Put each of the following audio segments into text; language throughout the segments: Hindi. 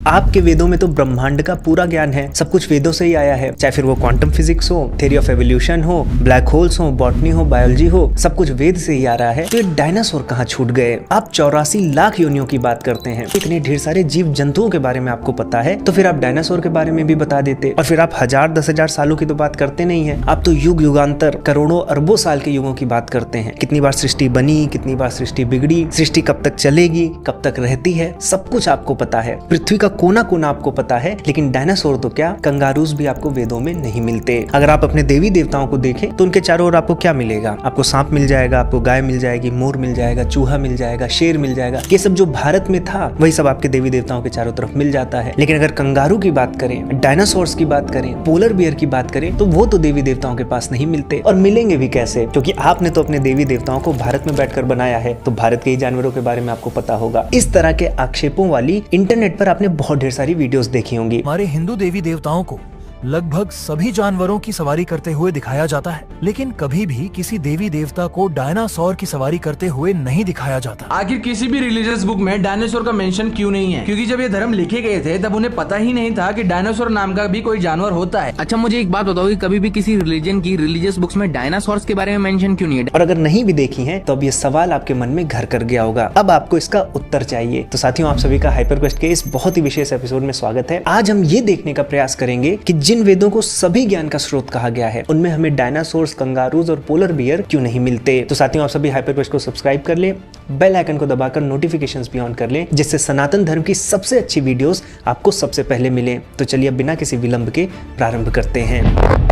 आपके वेदों में तो ब्रह्मांड का पूरा ज्ञान है, सब कुछ वेदों से ही आया है। चाहे फिर वो क्वांटम फिजिक्स हो, थ्योरी ऑफ एवोल्यूशन हो, ब्लैक होल्स हो, बॉटनी हो, बायोलॉजी हो, सब कुछ वेद से ही आ रहा है। तो ये डायनासोर कहाँ छूट गए? आप 84 लाख योनियों की बात करते हैं, इतने ढेर सारे जीव जंतुओं के बारे में आपको पता है, तो फिर आप डायनासोर के बारे में भी बता देते। और फिर आप 1000 10,000 सालों की तो बात करते नहीं है, आप तो युग युगांतर करोड़ों अरबों साल के युगों की बात करते हैं। कितनी बार सृष्टि बनी, कितनी बार सृष्टि बिगड़ी, सृष्टि कब तक चलेगी, कब तक रहती है, सब कुछ आपको पता है। पृथ्वी का कोना कोना आपको पता है, लेकिन डायनासोर तो क्या, कंगारूज भी आपको वेदों में नहीं मिलते। अगर आप अपने देवी देवताओं को देखें तो उनके चारों ओर आपको क्या मिलेगा? आपको सांप मिल जाएगा, आपको गाय मिल जाएगी, मोर मिल जाएगा, चूहा मिल जाएगा, शेर मिल जाएगा। ये सब जो भारत में था वही सब आपके देवी देवताओं के चारों तरफ मिल जाता है। लेकिन अगर कंगारू की बात करें, डायनासोर्स की बात करें, पोलर बियर की बात करें, तो वो तो देवी देवताओं के पास नहीं मिलते। और मिलेंगे भी कैसे? क्योंकि आपने तो अपने देवी देवताओं को भारत में बैठकर बनाया है, तो भारत के ही जानवरों के बारे में आपको पता होगा। इस तरह के आक्षेपों वाली इंटरनेट पर आपने बहुत ढेर सारी वीडियोस देखी होंगी। हमारे हिंदू देवी देवताओं को लगभग सभी जानवरों की सवारी करते हुए दिखाया जाता है, लेकिन कभी भी किसी देवी देवता को डायनासोर की सवारी करते हुए नहीं दिखाया जाता। आखिर किसी भी रिलीजियस बुक में डायनासोर का मेंशन क्यों नहीं है? क्योंकि जब ये धर्म लिखे गए थे तब उन्हें पता ही नहीं था कि डायनासोर नाम का भी कोई जानवर होता है। अच्छा, मुझे एक बात बताओ कि कभी भी किसी रिलीजन की रिलीजियस बुक्स में डायनासोर्स के बारे में मेंशन क्यों नहीं है? और अगर नहीं भी देखी है तो अब ये सवाल आपके मन में घर कर गया होगा। अब आपको इसका उत्तर चाहिए। तो साथियों, आप सभी का हाइपर क्वेस्ट के इस बहुत ही विशेष एपिसोड में स्वागत है। आज हम ये देखने का प्रयास करेंगे कि जिन वेदों को सभी ज्ञान का स्रोत कहा गया है, उनमें हमें डायनासोर्स, कंगारूज और पोलर बियर क्यों नहीं मिलते। तो साथियों, आप सभी हाइपर क्वेस्ट को सब्सक्राइब कर ले, बेल आइकन को दबाकर नोटिफिकेशंस भी ऑन कर ले, जिससे सनातन धर्म की सबसे अच्छी वीडियोस आपको सबसे पहले मिले। तो चलिए अब बिना किसी विलंब के प्रारंभ करते हैं।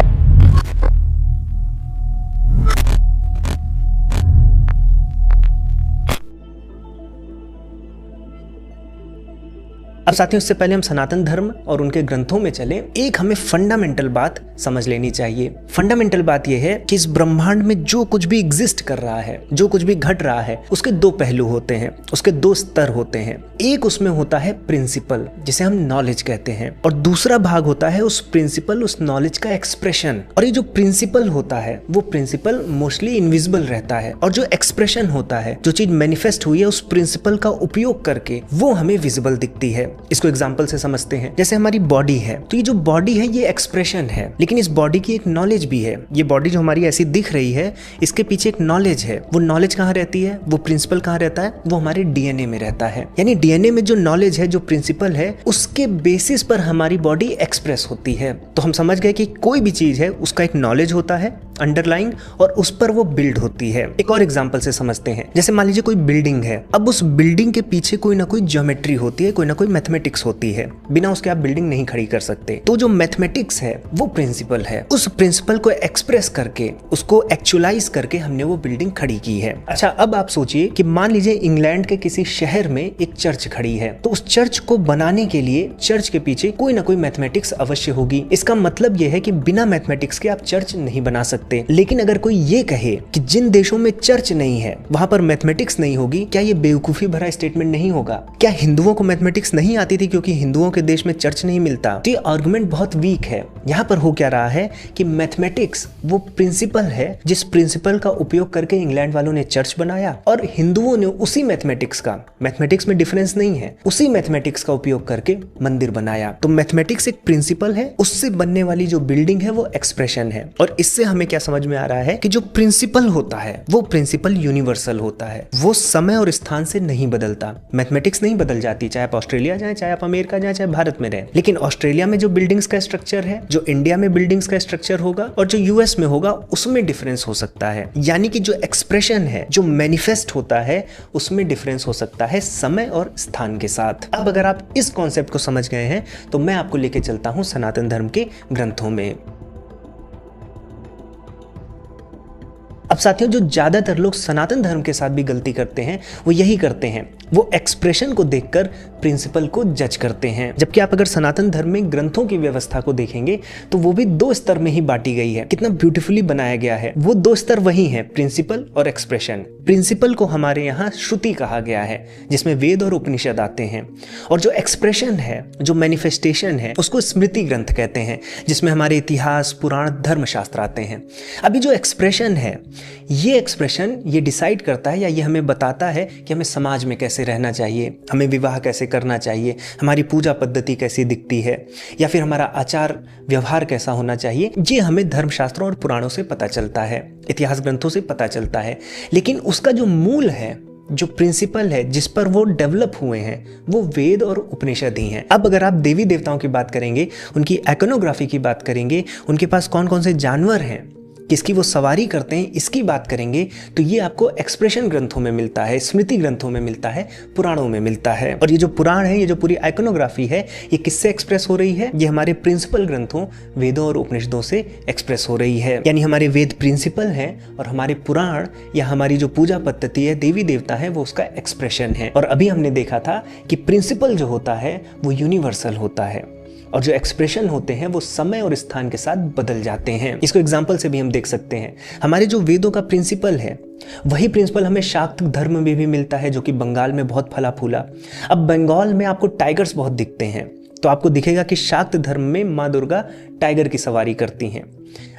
अब साथियों, इससे पहले हम सनातन धर्म और उनके ग्रंथों में चले, एक हमें फंडामेंटल बात समझ लेनी चाहिए। फंडामेंटल बात यह है कि इस ब्रह्मांड में जो कुछ भी एग्जिस्ट कर रहा है, जो कुछ भी घट रहा है, उसके दो पहलू होते हैं, उसके दो स्तर होते हैं। एक उसमें होता है प्रिंसिपल, जिसे हम नॉलेज कहते हैं, और दूसरा भाग होता है उस प्रिंसिपल, उस नॉलेज का एक्सप्रेशन। और ये जो प्रिंसिपल होता है वो प्रिंसिपल मोस्टली इनविजिबल रहता है, और जो एक्सप्रेशन होता है, जो चीज मैनिफेस्ट हुई है उस प्रिंसिपल का उपयोग करके, वो हमें विजिबल दिखती है। इसको एग्जांपल से समझते हैं। जैसे हमारी बॉडी है, तो ये जो बॉडी है ये एक्सप्रेशन है, लेकिन इस बॉडी की एक नॉलेज भी है। ये बॉडी जो हमारी ऐसी दिख रही है, इसके पीछे एक नॉलेज है। वो नॉलेज कहाँ रहती है, वो प्रिंसिपल कहाँ रहता है? वो हमारे डीएनए में रहता है। यानी डीएनए में जो नॉलेज है, जो प्रिंसिपल है, उसके बेसिस पर हमारी बॉडी एक्सप्रेस होती है। तो हम समझ गए कि कोई भी चीज है उसका एक नॉलेज होता है अंडरलाइंग, और उस पर वो बिल्ड होती है। एक और एग्जांपल से समझते हैं। जैसे मान लीजिए कोई बिल्डिंग है, अब उस बिल्डिंग के पीछे कोई ना कोई ज्योमेट्री होती है, कोई ना कोई मैथमेटिक्स होती है। बिना उसके आप बिल्डिंग नहीं खड़ी कर सकते। तो जो मैथमेटिक्स है वो प्रिंसिपल है। उस प्रिंसिपल को एक्सप्रेस करके, उसको एक्चुअलाइज करके हमने वो बिल्डिंग खड़ी की है। अच्छा, अब आप सोचिए कि मान लीजिए इंग्लैंड के किसी शहर में एक चर्च खड़ी है, तो उस चर्च को बनाने के लिए चर्च के पीछे कोई ना कोई मैथमेटिक्स अवश्य होगी। इसका मतलब यह है कि बिना मैथमेटिक्स के आप चर्च नहीं बना सकते। लेकिन अगर कोई ये कहे कि जिन देशों में चर्च नहीं है वहां पर मैथमेटिक्स नहीं होगी, क्या ये बेवकूफी भरा स्टेटमेंट नहीं होगा? क्या हिंदुओं को मैथमेटिक्स नहीं आती थी क्योंकि हिंदुओं के देश में चर्च नहीं मिलता? तो ये आर्गुमेंट बहुत वीक है। यहाँ पर हो क्या रहा है कि मैथमेटिक्स वो प्रिंसिपल है, जिस प्रिंसिपल का उपयोग करके इंग्लैंड वालों ने चर्च बनाया, और हिंदुओं ने उसी मैथमेटिक्स का, मैथमेटिक्स में डिफरेंस नहीं है, उसी मैथमेटिक्स का उपयोग करके मंदिर बनाया। तो मैथमेटिक्स एक प्रिंसिपल है, उससे बनने वाली जो बिल्डिंग है वो एक्सप्रेशन है। और इससे हमें क्या समझ में आ रहा है कि जो प्रिंसिपल होता है वो प्रिंसिपल यूनिवर्सल होता है, वो समय और स्थान से नहीं बदलता। मैथमेटिक्स नहीं बदल जाती, चाहे आप ऑस्ट्रेलिया जाए, चाहे आप अमेरिका जाए, चाहे भारत में रहे। लेकिन ऑस्ट्रेलिया में जो बिल्डिंग्स का स्ट्रक्चर है, जो इंडिया में बिल्डिंग्स का स्ट्रक्चर होगा, और जो यूएस में होगा, उसमें डिफरेंस हो सकता है। यानी कि जो एक्सप्रेशन है, जो मैनिफेस्ट होता है, उसमें डिफरेंस हो सकता है समय और स्थान के साथ। अब अगर आप इस कॉन्सेप्ट को समझ गए हैं तो मैं आपको लेके चलता हूं सनातन धर्म के ग्रंथों में। अब साथियों, जो ज्यादातर लोग सनातन धर्म के साथ भी गलती करते हैं वो यही करते हैं, वो एक्सप्रेशन को देखकर प्रिंसिपल को जज करते हैं। जबकि आप अगर सनातन धर्म में ग्रंथों की व्यवस्था को देखेंगे तो वो भी दो स्तर में ही बांटी गई है। कितना ब्यूटीफुली बनाया गया है। वो दो स्तर वही हैं, प्रिंसिपल और एक्सप्रेशन। प्रिंसिपल को हमारे यहाँ श्रुति कहा गया है, जिसमें वेद और उपनिषद आते हैं, और जो एक्सप्रेशन है, जो मैनिफेस्टेशन है, उसको स्मृति ग्रंथ कहते हैं, जिसमें हमारे इतिहास, पुराण, धर्मशास्त्र आते हैं। अभी जो एक्सप्रेशन है ये एक्सप्रेशन ये डिसाइड करता है या ये हमें बताता है कि हमें समाज में कैसे रहना चाहिए, हमें विवाह कैसे करना चाहिए, हमारी पूजा पद्धति कैसी दिखती है, या फिर हमारा आचार व्यवहार कैसा होना चाहिए। ये हमें धर्मशास्त्रों और पुराणों से पता चलता है, इतिहास ग्रंथों से पता चलता है। लेकिन उसका जो मूल है, जो प्रिंसिपल है, जिस पर वो डेवलप हुए हैं, वो वेद और उपनिषद ही हैं। अब अगर आप देवी देवताओं की बात करेंगे, उनकी आइकोनोग्राफी की बात करेंगे, उनके पास कौन कौन से जानवर हैं, किसकी वो सवारी करते हैं, इसकी बात करेंगे, तो ये आपको एक्सप्रेशन ग्रंथों में मिलता है, स्मृति ग्रंथों में मिलता है, पुराणों में मिलता है। और ये जो पुराण है, ये जो पूरी आइकोनोग्राफी है, ये किससे एक्सप्रेस हो रही है? ये हमारे प्रिंसिपल ग्रंथों वेदों और उपनिषदों से एक्सप्रेस हो रही है। यानी हमारे वेद प्रिंसिपल हैं और हमारे पुराण या हमारी जो पूजा पद्धति है, देवी देवता है, वो उसका एक्सप्रेशन है। और अभी हमने देखा था कि प्रिंसिपल जो होता है वो यूनिवर्सल होता है और जो एक्सप्रेशन होते हैं वो समय और स्थान के साथ बदल जाते हैं। इसको एग्जाम्पल से भी हम देख सकते हैं। हमारे जो वेदों का प्रिंसिपल है, वही प्रिंसिपल हमें शाक्त धर्म में भी मिलता है, जो कि बंगाल में बहुत फला फूला। अब बंगाल में आपको टाइगर्स बहुत दिखते हैं, तो आपको दिखेगा कि शाक्त धर्म में माँ दुर्गा टाइगर की सवारी करती हैं।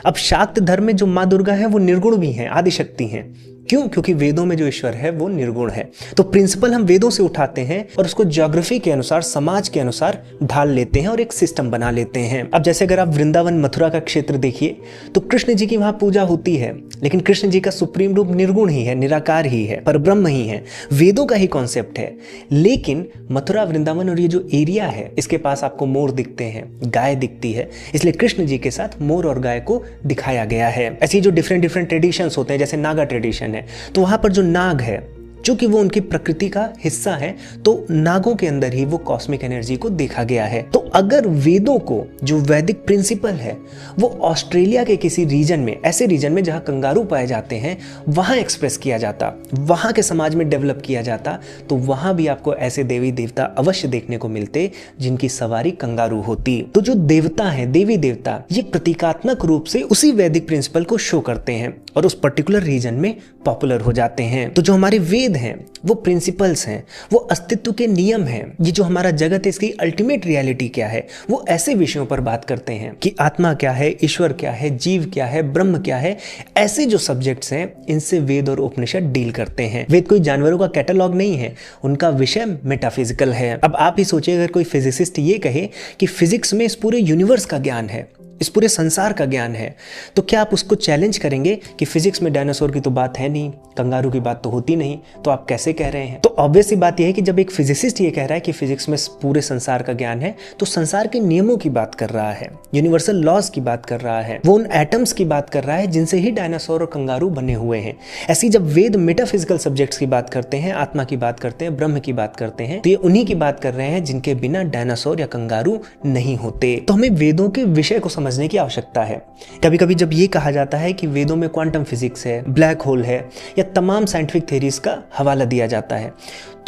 अब शाक्त धर्म में जो माँ दुर्गा है वो निर्गुण भी हैं, आदिशक्ति हैं। क्यों? क्योंकि वेदों में जो ईश्वर है वो निर्गुण है। तो प्रिंसिपल हम वेदों से उठाते हैं और उसको ज्योग्राफी के अनुसार, समाज के अनुसार ढाल लेते हैं और एक सिस्टम बना लेते हैं। अब जैसे अगर आप वृंदावन मथुरा का क्षेत्र देखिए, तो कृष्ण जी की वहां पूजा होती है, लेकिन कृष्ण जी का सुप्रीम रूप निर्गुण ही है, निराकार ही है, परब्रह्म ही है, वेदों का ही कॉन्सेप्ट है। लेकिन मथुरा, वृंदावन और ये जो एरिया है, इसके पास आपको मोर दिखते हैं, गाय दिखती है, इसलिए कृष्ण जी के साथ मोर और गाय को दिखाया गया है। ऐसी जो डिफरेंट डिफरेंट ट्रेडिशंस होते हैं, जैसे नागा ट्रेडिशन, तो वहां पर जो नाग है, चूंकि वो उनकी प्रकृति का हिस्सा है, तो नागों के अंदर ही वो कॉस्मिक एनर्जी को देखा गया है। तो अगर वेदों को, जो वैदिक प्रिंसिपल है, वो ऑस्ट्रेलिया के किसी रीजन में, ऐसे रीजन में जहां कंगारू पाए जाते हैं, वहां एक्सप्रेस किया जाता, वहां के समाज में डेवलप किया जाता, तो वहां भी आपको ऐसे देवी देवता अवश्य देखने को मिलते जिनकी सवारी कंगारू होती। तो जो देवता है, देवी देवता, ये प्रतीकात्मक रूप से उसी वैदिक प्रिंसिपल को शो करते हैं और उस पर्टिकुलर रीजन में पॉपुलर हो जाते हैं। तो जो हमारे वेद हैं, वो प्रिंसिपल्स हैं, वो अस्तित्व के नियम हैं। ये जो हमारा जगत है, इसकी अल्टीमेट रियलिटी क्या है, वो ऐसे विषयों पर बात करते हैं कि आत्मा क्या है, ईश्वर क्या है, जीव क्या है, ब्रह्म क्या है। ऐसे जो सब्जेक्ट्स हैं, इनसे वेद और उपनिषद डील करते हैं। वेद कोई जानवरों का कैटलॉग नहीं है, उनका विषय मेटाफिजिकल है। अब आप ही सोचिए, अगर कोई फिजिसिस्ट ये कहे कि फिजिक्स में इस पूरे यूनिवर्स का ज्ञान है, इस पूरे संसार का ज्ञान है, तो क्या आप उसको चैलेंज करेंगे कि फिजिक्स में डायनासोर की तो बात है नहीं, कंगारू की बात तो होती नहीं, तो आप कैसे कह रहे हैं? तो ऑब्वियस सी बात यह है कि जब एक फिजिसिस्ट ये कह रहा है कि फिजिक्स में पूरे संसार का ज्ञान है, तो संसार के नियमों की बात कर रहा है, यूनिवर्सल लॉज की बात कर रहा है, वो उन एटम्स की बात कर रहा है जिनसे ही डायनासोर और कंगारू बने हुए हैं। ऐसी जब वेद मेटाफिजिकल सब्जेक्ट्स की बात करते हैं, आत्मा की बात करते हैं, ब्रह्म की बात करते हैं, तो ये उन्हीं की बात कर रहे हैं जिनके बिना डायनासोर या कंगारू नहीं होते। तो हमें वेदों के विषय को समझने की आवश्यकता है। कभी कभी जब ये कहा जाता है कि वेदों में क्वांटम फिजिक्स है, ब्लैक होल है, या तमाम साइंटिफिक थ्योरीज का हवाला दिया जाता है,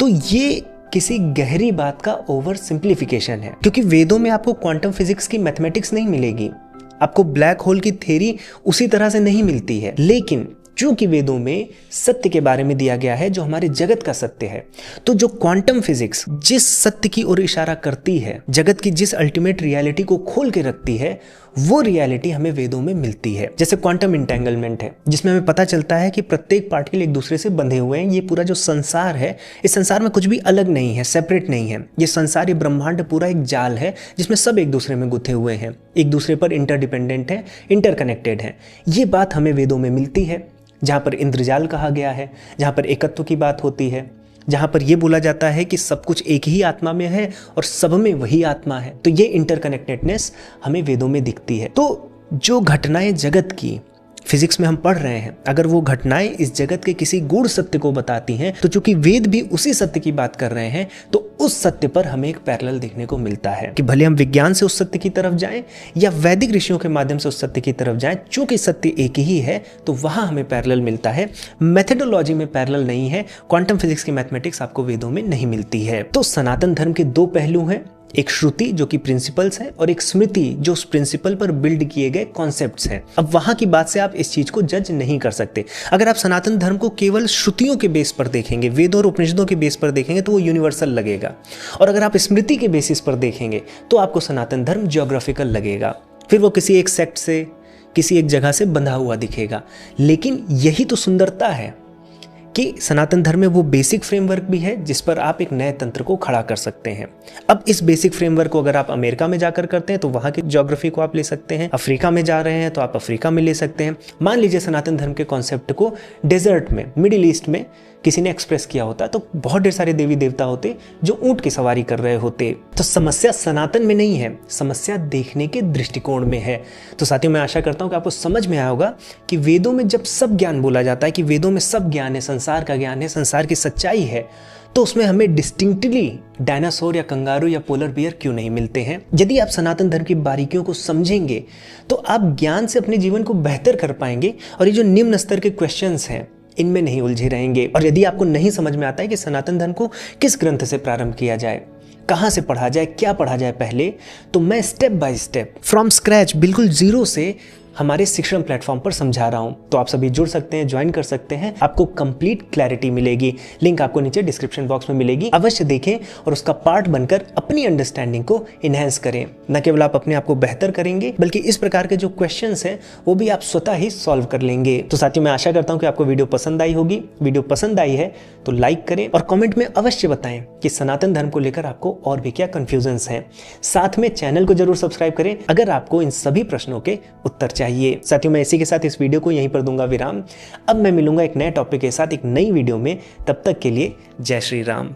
तो ये किसी गहरी बात का ओवर सिंप्लीफिकेशन है। क्योंकि वेदों में आपको क्वांटम फिजिक्स की मैथमेटिक्स नहीं मिलेगी, आपको ब्लैक होल की थ्योरी उसी तरह से नहीं मिलती है। लेकिन चूंकि वेदों में सत्य के बारे में दिया गया है जो हमारे जगत का सत्य है, तो जो क्वांटम फिजिक्स जिस सत्य की ओर इशारा करती है, जगत की जिस अल्टीमेट रियलिटी को खोल के रखती है, वो रियलिटी हमें वेदों में मिलती है। जैसे क्वांटम इंटेंगलमेंट है, जिसमें हमें पता चलता है कि प्रत्येक पार्टिकल एक दूसरे से बंधे हुए हैं। ये पूरा जो संसार है, इस संसार में कुछ भी अलग नहीं है, सेपरेट नहीं है। ये संसार, ये ब्रह्मांड पूरा एक जाल है जिसमें सब एक दूसरे में गुथे हुए हैं, एक दूसरे पर इंटरडिपेंडेंट है, इंटरकनेक्टेड है। ये बात हमें वेदों में मिलती है, जहाँ पर इंद्रजाल कहा गया है, जहाँ पर एकत्व की बात होती है, जहाँ पर यह बोला जाता है कि सब कुछ एक ही आत्मा में है और सब में वही आत्मा है। तो ये इंटरकनेक्टेडनेस हमें वेदों में दिखती है। तो जो घटनाएं जगत की फिजिक्स में हम पढ़ रहे हैं, अगर वो घटनाएं इस जगत के किसी गूढ़ सत्य को बताती हैं, तो चूंकि वेद भी उसी सत्य की बात कर रहे हैं, तो उस सत्य पर हमें एक पैरेलल देखने को मिलता है कि भले हम विज्ञान से उस सत्य की तरफ जाएं या वैदिक ऋषियों के माध्यम से उस सत्य की तरफ जाएं, चूंकि सत्य एक ही है, तो वहां हमें पैरेलल मिलता है। मेथडोलॉजी में पैरेलल नहीं है। क्वांटम फिजिक्स की मैथमेटिक्स आपको वेदों में नहीं मिलती है। तो सनातन धर्म के दो पहलू हैं, एक श्रुति जो कि प्रिंसिपल्स है, और एक स्मृति जो उस प्रिंसिपल पर बिल्ड किए गए कॉन्सेप्ट्स हैं। अब वहां की बात से आप इस चीज को जज नहीं कर सकते। अगर आप सनातन धर्म को केवल श्रुतियों के बेस पर देखेंगे, वेदों और उपनिषदों के बेस पर देखेंगे, तो वो यूनिवर्सल लगेगा। और अगर आप स्मृति के बेसिस पर देखेंगे, तो आपको सनातन धर्म ज्योग्राफिकल लगेगा। फिर वो किसी एक सेक्ट से किसी एक जगह से बंधा हुआ दिखेगा। लेकिन यही तो सुंदरता है कि सनातन धर्म में वो बेसिक फ्रेमवर्क भी है जिस पर आप एक नए तंत्र को खड़ा कर सकते हैं। अब इस बेसिक फ्रेमवर्क को अगर आप अमेरिका में जाकर करते हैं तो वहाँ की ज्योग्राफी को आप ले सकते हैं, अफ्रीका में जा रहे हैं तो आप अफ्रीका में ले सकते हैं। मान लीजिए सनातन धर्म के कॉन्सेप्ट को डेजर्ट में, मिडिल ईस्ट में किसी ने एक्सप्रेस किया होता तो बहुत ढेर सारे देवी देवता होते जो ऊंट की सवारी कर रहे होते। तो समस्या सनातन में नहीं है, समस्या देखने के दृष्टिकोण में है। तो साथियों, मैं आशा करता हूं कि आपको समझ में आया होगा कि वेदों में जब सब ज्ञान बोला जाता है कि वेदों में सब ज्ञान है, संसार का ज्ञान है, संसार की सच्चाई है, तो उसमें हमें डिस्टिंक्टली डायनासोर या कंगारू या पोलर बियर क्यों नहीं मिलते हैं। यदि आप सनातन धर्म की बारीकियों को समझेंगे तो आप ज्ञान से अपने जीवन को बेहतर कर पाएंगे और ये जो निम्न स्तर के क्वेश्चंस हैं इनमें नहीं उलझे रहेंगे। और यदि आपको नहीं समझ में आता है कि सनातन धर्म को किस ग्रंथ से प्रारंभ किया जाए, कहाँ से पढ़ा जाए, क्या पढ़ा जाए पहले, तो मैं step by step from scratch, बिल्कुल जीरो से हमारे शिक्षण प्लेटफॉर्म पर समझा रहा हूं। तो आप सभी जुड़ सकते हैं, ज्वाइन कर सकते हैं, आपको कंप्लीट क्लैरिटी मिलेगी। लिंक आपको नीचे डिस्क्रिप्शन बॉक्स में मिलेगी, अवश्य देखें और उसका पार्ट बनकर अपनी अंडरस्टैंडिंग को इनहेंस करें। न केवल आप अपने आप को बेहतर करेंगे बल्कि इस प्रकार के जो क्वेश्चंस हैं वो भी आप स्वतः ही सॉल्व कर लेंगे। तो साथियों, मैं आशा करता हूं कि आपको वीडियो पसंद आई होगी। वीडियो पसंद आई है तो लाइक करें और कॉमेंट में अवश्य बताएं कि सनातन धर्म को लेकर आपको और भी क्या कंफ्यूजन्स हैं। साथ में चैनल को जरूर सब्सक्राइब करें अगर आपको इन सभी प्रश्नों के उत्तर चाहिए। साथियों, मैं इसी के साथ इस वीडियो को यहीं पर दूंगा विराम। अब मैं मिलूंगा एक नए टॉपिक के साथ एक नई वीडियो में। तब तक के लिए जय श्री राम।